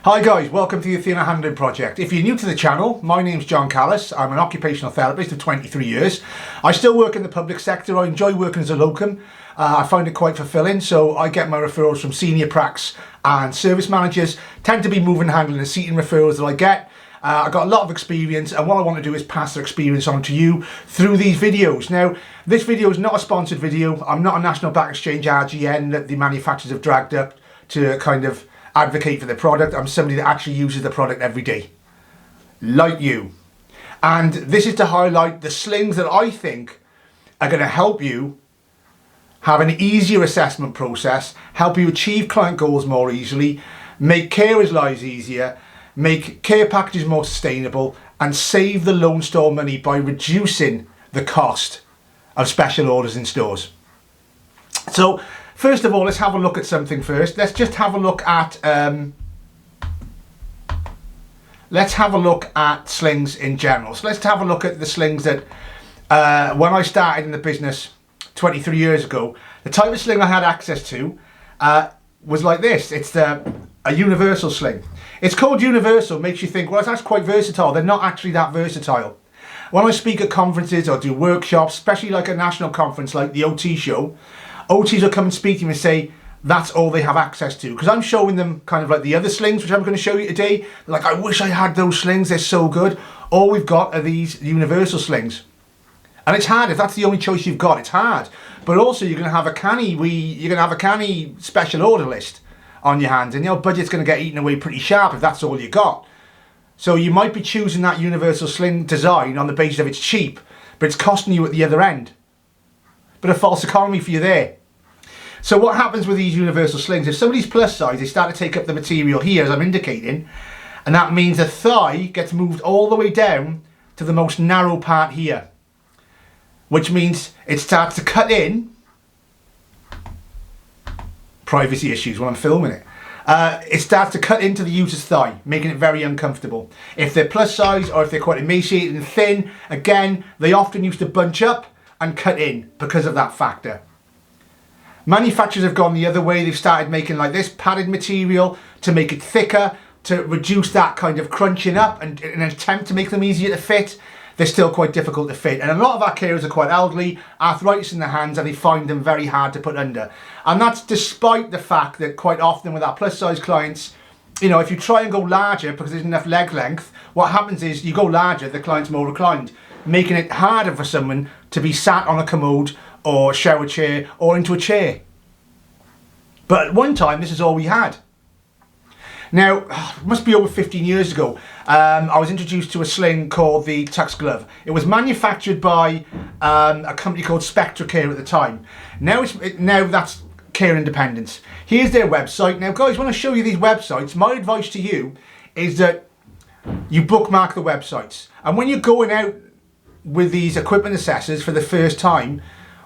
Hi guys, welcome to the Athena Handling Project. If you're new to the channel, my name's John Callis. I'm an occupational therapist of 23 years. I still work in the public sector. I enjoy working as a locum. I find it quite fulfilling, so I get my referrals from senior pracs and service managers. Tend to be moving, handling and seating referrals that I get. I've got a lot of experience, and what I want to do is pass the experience on to you through these videos. Now, this video is not a sponsored video. I'm not a National Back Exchange RGN that the manufacturers have dragged up to kind of advocate for their product. I'm somebody that actually uses the product every day, like you. And this is to highlight the slings that I think are going to help you have an easier assessment process, help you achieve client goals more easily, make carers' lives easier, make care packages more sustainable, and save the loan store money by reducing the cost of special orders in stores. So first of all, let's have a look at something first. Let's just have a look at slings in general. So let's have a look at the slings that when I started in the business 23 years ago, the type of sling I had access to was like this. It's a universal sling. It's called universal, makes you think, well, that's quite versatile. They're not actually that versatile. When I speak at conferences or do workshops, especially like a national conference like the OT show, OTs will come and speak to me and say that's all they have access to, because I'm showing them kind of like the other slings, which I'm going to show you today. They're like, I wish I had those slings, they're so good. All we've got are these universal slings. And it's hard. If that's the only choice you've got, it's hard. But also you're going to have a canny special order list on your hands, and your budget's going to get eaten away pretty sharp if that's all you got. So you might be choosing that universal sling design on the basis of it's cheap, but it's costing you at the other end. Bit of false economy for you there. So what happens with these universal slings, if somebody's plus size, they start to take up the material here, as I'm indicating, and that means the thigh gets moved all the way down to the most narrow part here, which means it starts to cut in. Privacy issues when I'm filming it. It starts to cut into the user's thigh, making it very uncomfortable. If they're plus size or if they're quite emaciated and thin, again, they often used to bunch up and cut in because of that factor. Manufacturers have gone the other way. They've started making like this padded material to make it thicker, to reduce that kind of crunching up, and in an attempt to make them easier to fit. They're still quite difficult to fit, and a lot of our carers are quite elderly, arthritis in their hands, and they find them very hard to put under. And that's despite the fact that quite often with our plus size clients, you know, if you try and go larger because there's enough leg length, what happens is you go larger, the client's more reclined, making it harder for someone to be sat on a commode or shower chair or into a chair. But at one time, this is all we had. Now, it must be over 15 years ago, I was introduced to a sling called the Tux Glove. It was manufactured by a company called Spectra Care at the time. Now that's Care Independence. Here's their website. Now guys, when I show you these websites, my advice to you is that you bookmark the websites. And when you're going out with these equipment assessors for the first time,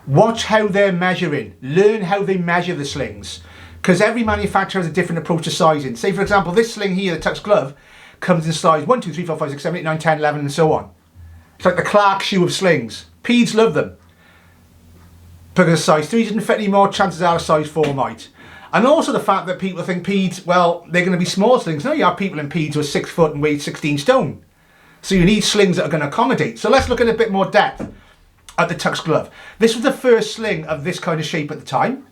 watch how they're measuring. Learn how they measure the slings. Because every manufacturer has a different approach to sizing. Say for example, this sling here, the Tux Glove, comes in size 1, 2, 3, 4, 5, 6, 7, 8, 9, 10, 11 and so on. It's like the Clark shoe of slings. Peds love them. Because size 3 doesn't fit anymore, chances are a size 4 might. And also the fact that people think Peds, well, they're going to be small slings. No, you have people in Peds who are 6 foot and weigh 16 stone. So you need slings that are going to accommodate. So let's look at a bit more depth at the Tux Glove. This was the first sling of this kind of shape at the time.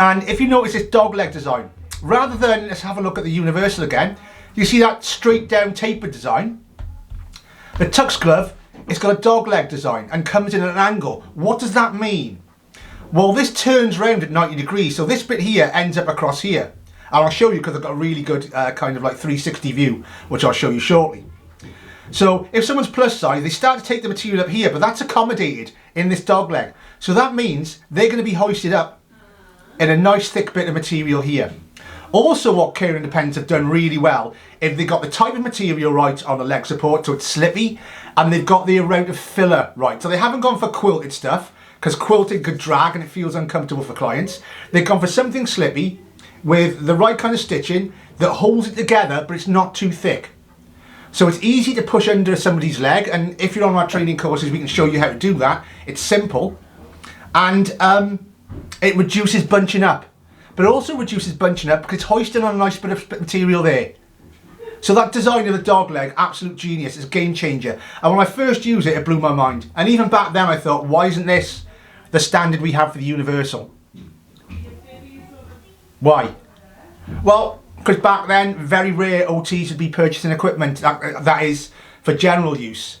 And if you notice this dog leg design, rather than, let's have a look at the universal again, you see that straight down tapered design. The Tux Glove, it's got a dog leg design and comes in at an angle. What does that mean? Well, this turns round at 90 degrees, so this bit here ends up across here. And I'll show you because I've got a really good kind of like 360 view, which I'll show you shortly. So if someone's plus size, they start to take the material up here, but that's accommodated in this dog leg. So that means they're going to be hoisted up in a nice thick bit of material here. Also what Care Independence have done really well, if they've got the type of material right on the leg support, so it's slippy, and they've got the amount of filler right. So they haven't gone for quilted stuff, because quilted could drag and it feels uncomfortable for clients. They've gone for something slippy, with the right kind of stitching, that holds it together, but it's not too thick. So it's easy to push under somebody's leg, and if you're on our training courses, we can show you how to do that. It's simple, and it reduces bunching up. but it also reduces bunching up because it's hoisted on a nice bit of material there. So that design of the dog leg, absolute genius, it's a game changer. And when I first used it, it blew my mind. And even back then I thought, why isn't this the standard we have for the Universal? Why? Well, because back then, very rare OTs would be purchasing equipment that is for general use.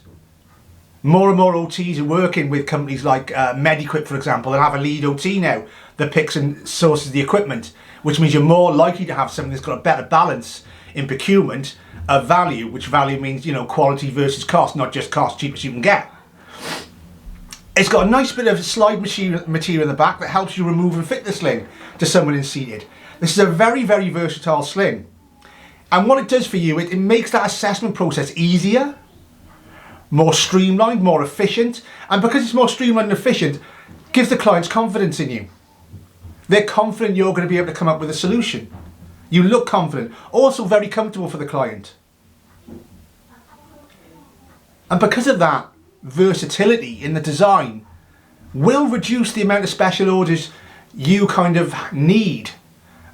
More and more OTs are working with companies like Mediquip, for example, and have a lead OT now that picks and sources the equipment, which means you're more likely to have something that's got a better balance in procurement of value, which value means, you know, quality versus cost, not just cost, cheapest you can get. It's got a nice bit of slide material in the back that helps you remove and fit the sling to someone in seated. This is a very, very versatile sling. And what it does for you, it makes that assessment process easier, more streamlined, more efficient. And because it's more streamlined and efficient, gives the clients confidence in you. They're confident you're going to be able to come up with a solution. You look confident. Also very comfortable for the client. And because of that, versatility in the design will reduce the amount of special orders you kind of need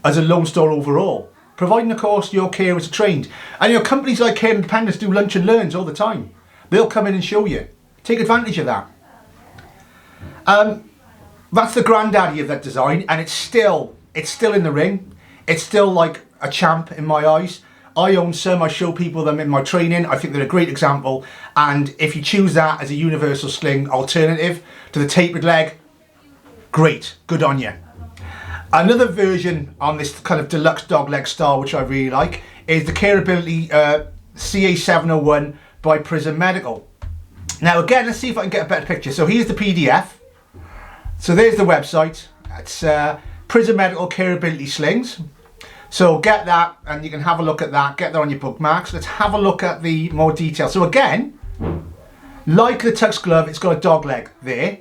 as a loan store overall, providing of course your carers are trained. And your companies like Care Independence do lunch and learns all the time. They'll come in and show you. Take advantage of that. That's the granddaddy of that design, and it's still in the ring. It's still like a champ in my eyes. I own some, I show people them in my training. I think they're a great example. And if you choose that as a universal sling alternative to the tapered leg, great, good on you. Another version on this kind of deluxe dog leg style, which I really like, is the Careability CA701 by Prism Medical. Now again, let's see if I can get a better picture. So here's the PDF. So there's the website. It's Prism Medical Careability Slings. So get that and you can have a look at that. Get that on your bookmarks. Let's have a look at the more detail. So again, like the Tux glove, it's got a dog leg there.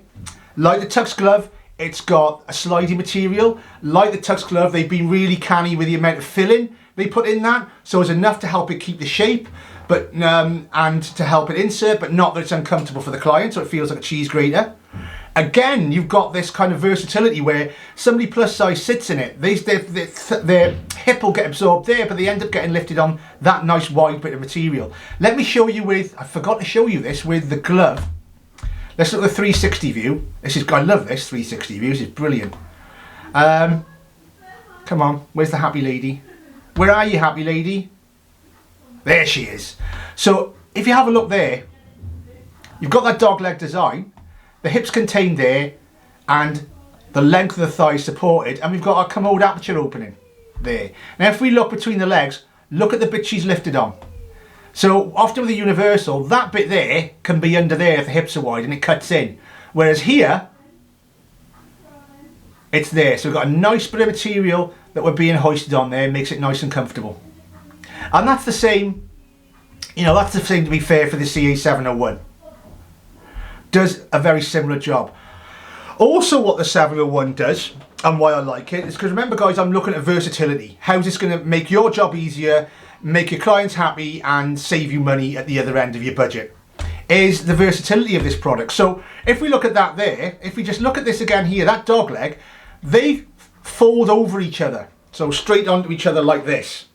Like the Tux glove, it's got a sliding material. Like the Tux glove, they've been really canny with the amount of filling they put in that. So it's enough to help it keep the shape, but and to help it insert, but not that it's uncomfortable for the client, so it feels like a cheese grater. Again, you've got this kind of versatility where somebody plus size sits in it. Their hip will get absorbed there, but they end up getting lifted on that nice wide bit of material. Let me show you with, I forgot to show you this with the glove. Let's look at the 360 view. I love this 360 view, this is brilliant. Come on, where's the happy lady? Where are you, happy lady? There she is. So if you have a look there, you've got that dog leg design. The hips contained there and the length of the thigh supported, and we've got our commode aperture opening there. Now if we look between the legs, look at the bit she's lifted on. So often with the universal, that bit there can be under there if the hips are wide and it cuts in. Whereas here, it's there. So we've got a nice bit of material that we're being hoisted on there, makes it nice and comfortable. And that's the same, you know, that's the same to be fair for the CA701. Does a very similar job. Also what the 701 does, and why I like it, is because remember guys, I'm looking at versatility. How's this going to make your job easier, make your clients happy and save you money at the other end of your budget, is the versatility of this product. So if we look at that there, if we just look at this again here, that dog leg, they fold over each other. So straight onto each other like this.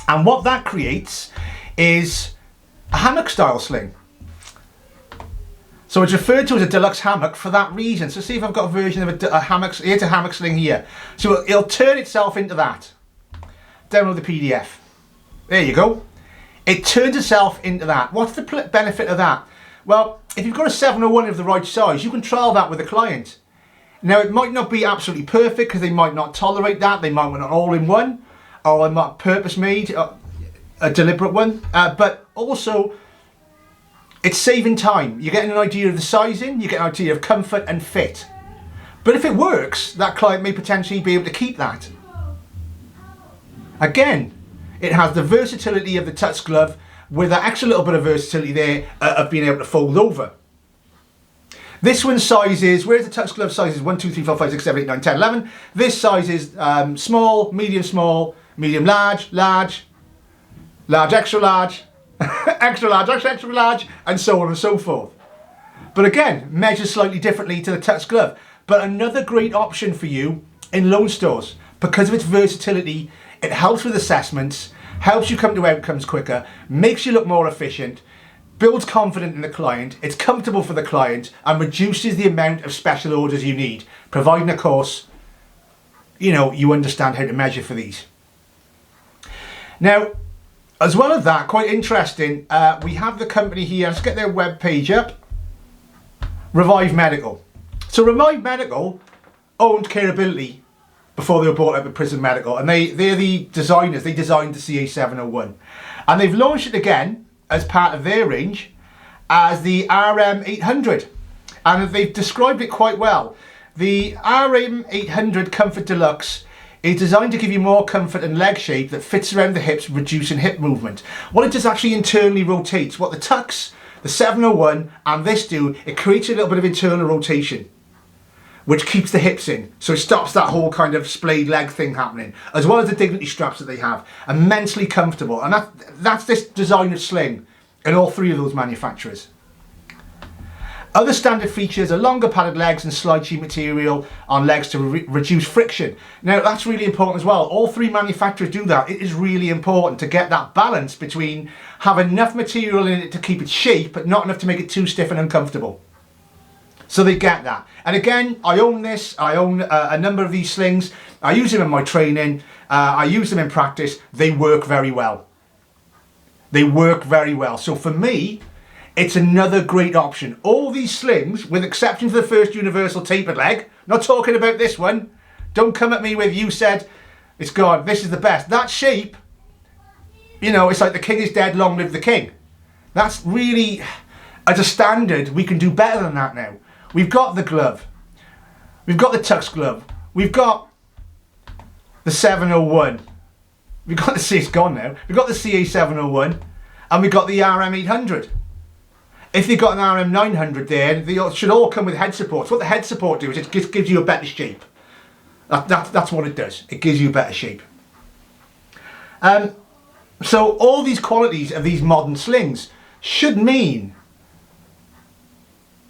And what that creates is a hammock style sling. So it's referred to as a deluxe hammock for that reason. So see if I've got a version of a hammock, here's a hammock sling here. So it'll turn itself into that. Download the PDF. There you go. It turns itself into that. What's the benefit of that? Well, if you've got a 701 of the right size, you can trial that with a client. Now it might not be absolutely perfect because they might not tolerate that. They might want an all-in-one, or they might purpose made, a deliberate one. But also, it's saving time. You're getting an idea of the sizing, you get an idea of comfort and fit. But if it works, that client may potentially be able to keep that. Again, it has the versatility of the Tux glove with that extra little bit of versatility there of being able to fold over. This one sizes, whereas the Tux glove sizes 1, 2, 3, 4, 5, 6, 7, 8, 9, 10, 11. This size is small, medium large, large, extra large, extra large, extra large, and so on and so forth. But again, measures slightly differently to the Tux glove. But another great option for you in loan stores. because of its versatility, it helps with assessments, helps you come to outcomes quicker, makes you look more efficient, builds confidence in the client, it's comfortable for the client, and reduces the amount of special orders you need, providing, of course, you understand how to measure for these. Now, as well as that, quite interesting, we have the company here. Let's get their web page up. Revive Medical. So Revive Medical owned Careability before they were bought out by Prison Medical, and they're the designers. They designed the CA701, and they've launched it again as part of their range as the RM800, and they've described it quite well. The RM800 Comfort Deluxe is designed to give you more comfort and leg shape that fits around the hips, reducing hip movement. What it does actually internally rotates. What the Tux, the 701 and this do, it creates a little bit of internal rotation, which keeps the hips in. So it stops that whole kind of splayed leg thing happening, as well as the dignity straps that they have. Immensely comfortable. And that's this design of sling in all three of those manufacturers. Other standard features are longer padded legs and slide sheet material on legs to reduce friction. Now that's really important as well. All three manufacturers do that. It is really important to get that balance between having enough material in it to keep its shape, but not enough to make it too stiff and uncomfortable. So they get that. And again, I own this. I own a number of these slings. I use them in my training. I use them in practice. They work very well. They work very well. So for me, it's another great option. All these slings, with exception for the first universal tapered leg, not talking about this one. Don't come at me with, you said it's gone, this is the best. That shape, it's like the king is dead, long live the king. That's really, as a standard, we can do better than that now. We've got the glove. We've got the Tux glove. We've got the 701. We've got it's gone now. We've got the CA701 and we've got the RM800. If you've got an RM900 there, they should all come with head supports. What the head support do is it gives you a better shape. That's what it does. It gives you a better shape. So all these qualities of these modern slings should mean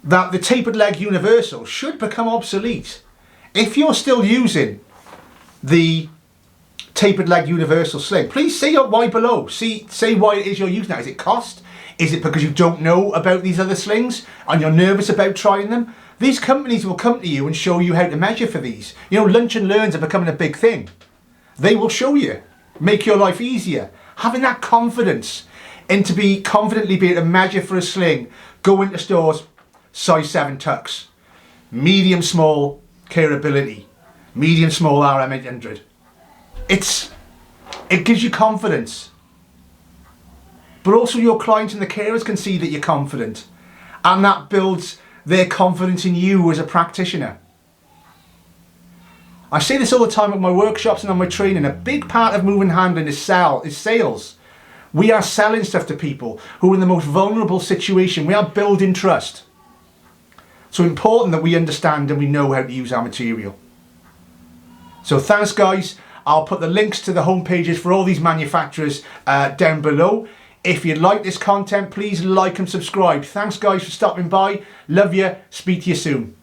that the tapered leg universal should become obsolete. If you're still using the tapered leg universal sling, please say why below. Say why it is you're using that. Is it cost? Is it because you don't know about these other slings and you're nervous about trying them? These companies will come to you and show you how to measure for these. Lunch and learns are becoming a big thing. They will show you, make your life easier. Having that confidence and to be confidently be able to measure for a sling, go into stores, size 7 Tux, medium small Careability, medium small RM800. It gives you confidence. But also your clients and the carers can see that you're confident, and that builds their confidence in you as a practitioner. I say this all the time at my workshops and on my training. A big part of moving handling is sales. We are selling stuff to people who are in the most vulnerable situation. We are building trust. So important that we understand and we know how to use our material. So thanks guys. I'll put the links to the home pages for all these manufacturers down below. If you like this content, please like and subscribe. Thanks guys for stopping by. Love you. Speak to you soon.